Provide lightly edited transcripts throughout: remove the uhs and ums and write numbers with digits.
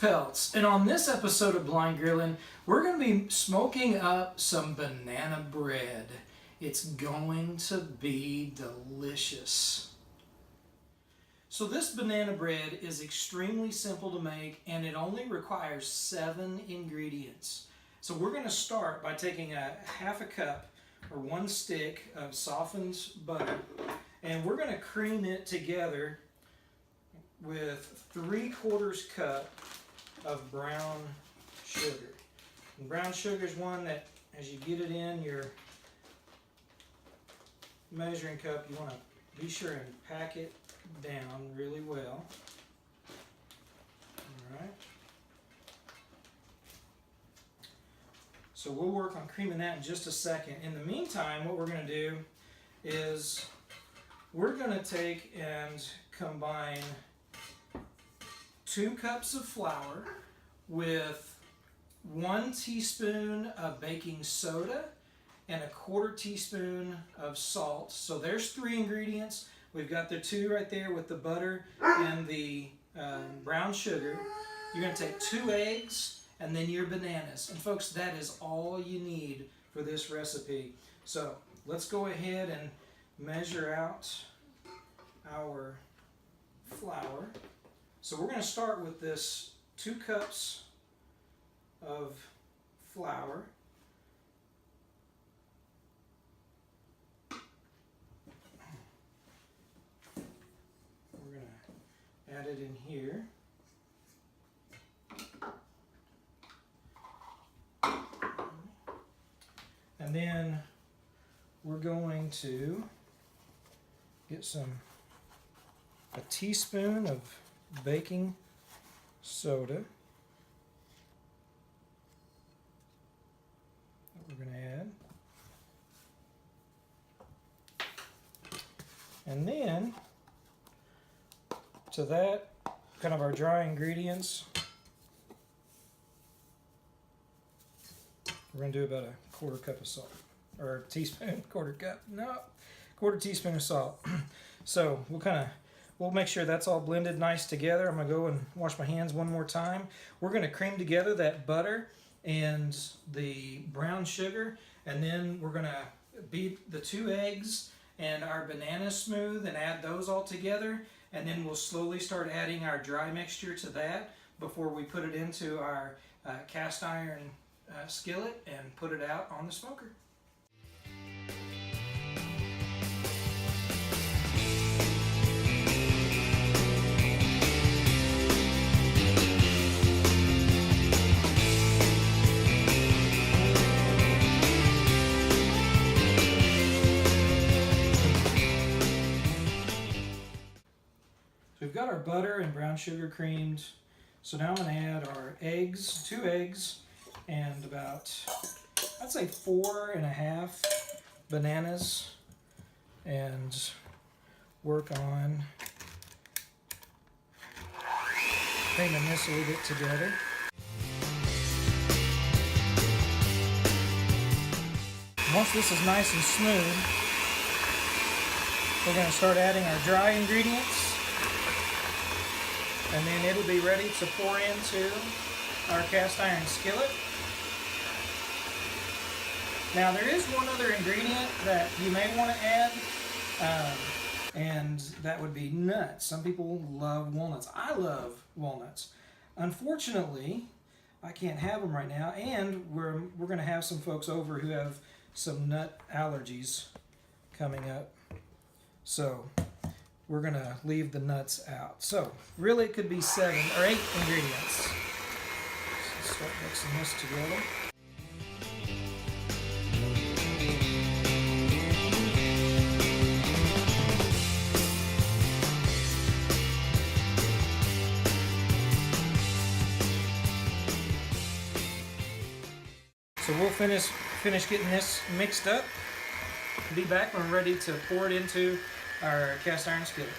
Peltz, and on this episode of Blind Grilling, we're going to be smoking up some banana bread. It's going to be delicious. So this banana bread is extremely simple to make, and it only requires 7 ingredients. So we're going to start by taking a half a cup or 1 stick of softened butter, and we're going to cream it together with 3/4 cup of brown sugar. And brown sugar is one that, as you get it in your measuring cup, you want to be sure and pack it down really well. Alright. So we'll work on creaming that in just a second. In the meantime, what we're going to do is we're going to take and combine 2 cups of flour with 1 teaspoon of baking soda and 1/4 teaspoon of salt. So there's 3 ingredients. We've got the 2 right there with the butter and the brown sugar. You're going to take 2 eggs and then your bananas. And folks, that is all you need for this recipe. So let's go ahead and measure out our flour. So we're going to start with this 2 cups of flour. We're going to add it in here. And then we're going to get a teaspoon of baking soda that we're going to add. And then to that, kind of our dry ingredients, we're going to do about a 1/4 cup of salt, or a teaspoon, 1/4 cup, no, 1/4 teaspoon of salt. So we'll make sure that's all blended nice together. I'm going to go and wash my hands one more time. We're going to cream together that butter and the brown sugar, and then we're going to beat the 2 eggs and our bananas smooth and add those all together, and then we'll slowly start adding our dry mixture to that before we put it into our cast iron skillet and put it out on the smoker. We've got our butter and brown sugar creamed. So now I'm going to add our eggs, 2 eggs, and about, I'd say 4.5 bananas, and work on creaming this a little bit together. Once this is nice and smooth, we're going to start adding our dry ingredients. And then it'll be ready to pour into our cast iron skillet. Now there is one other ingredient that you may want to add, and that would be nuts. Some people love walnuts. I love walnuts. Unfortunately, I can't have them right now, and we're going to have some folks over who have some nut allergies coming up. So we're going to leave the nuts out. So really it could be 7 or 8 ingredients. So start mixing this together. So we'll finish getting this mixed up. Be back when we're ready to pour it into our cast iron skillet.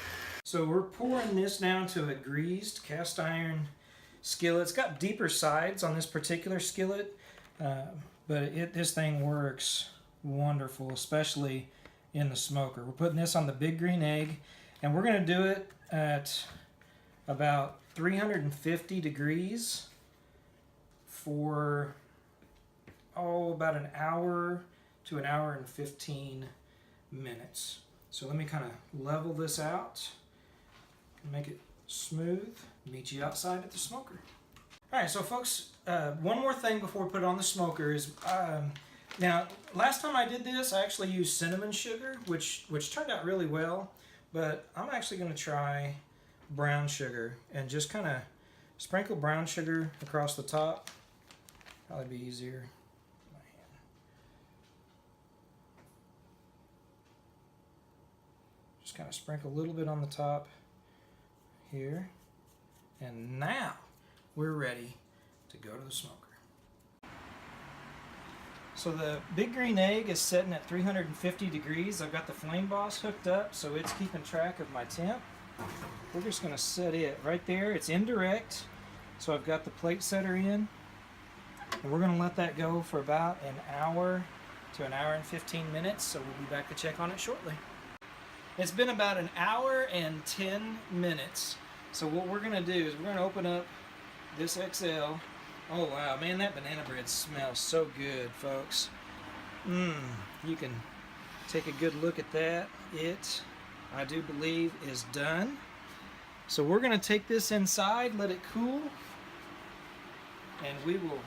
So we're pouring this now into a greased cast iron skillet. It's got deeper sides on this particular skillet, but this thing works wonderful, especially in the smoker. We're putting this on the big green egg, and we're going to do it at about 350 degrees for about an hour to an hour and 15 minutes. So let me kind of level this out, make it smooth. Meet you outside at the smoker. All right, so folks, one more thing before we put it on the smoker is, now last time I did this, I actually used cinnamon sugar, which turned out really well, but I'm actually going to try brown sugar and just kind of sprinkle brown sugar across the top. Probably be easier. Just kind of sprinkle a little bit on the top here. And now we're ready to go to the smoker. So the Big Green Egg is setting at 350 degrees. I've got the Flame Boss hooked up, so it's keeping track of my temp. We're just going to set it right there. It's indirect, so I've got the plate setter in. And we're going to let that go for about an hour to an hour and 15 minutes, so we'll be back to check on it shortly. It's been about an hour and 10 minutes. So what we're going to do is we're going to open up this XL. Oh wow, man, that banana bread smells so good, folks. You can take a good look at that. It, I do believe, is done. So we're going to take this inside, let it cool, and we will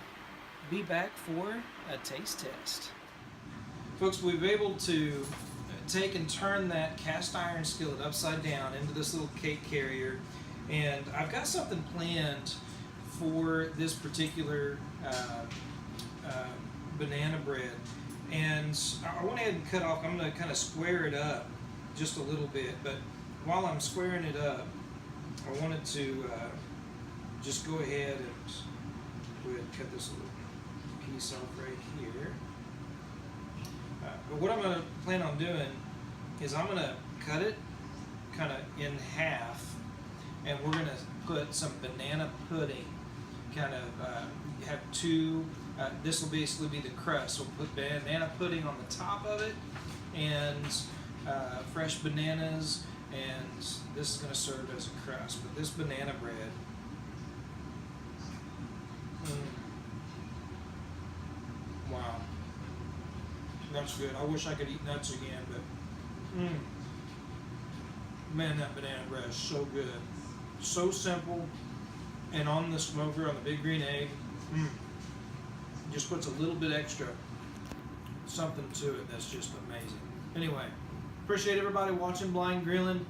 be back for a taste test. Folks, we've been able to take and turn that cast iron skillet upside down into this little cake carrier, and I've got something planned for this particular banana bread, and I went ahead and cut off. I'm going to kind of square it up just a little bit, but while I'm squaring it up, I wanted to just go ahead and cut this little piece off right here. But what I'm going to plan on doing is I'm going to cut it kind of in half, and we're going to put some banana pudding, kind of have two, this will basically be the crust. We'll put banana pudding on the top of it, and fresh bananas, and this is going to serve as a crust. But this banana bread, wow. That's good. I wish I could eat nuts again, but man, that banana bread is so good. So simple, and on the smoker, on the Big Green Egg, just puts a little bit extra something to it that's just amazing. Anyway, appreciate everybody watching Blind Grilling.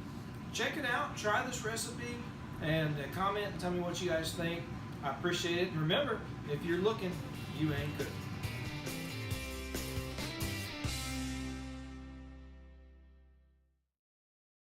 Check it out, try this recipe, and comment and tell me what you guys think. I appreciate it. And remember, if you're looking, you ain't cooking.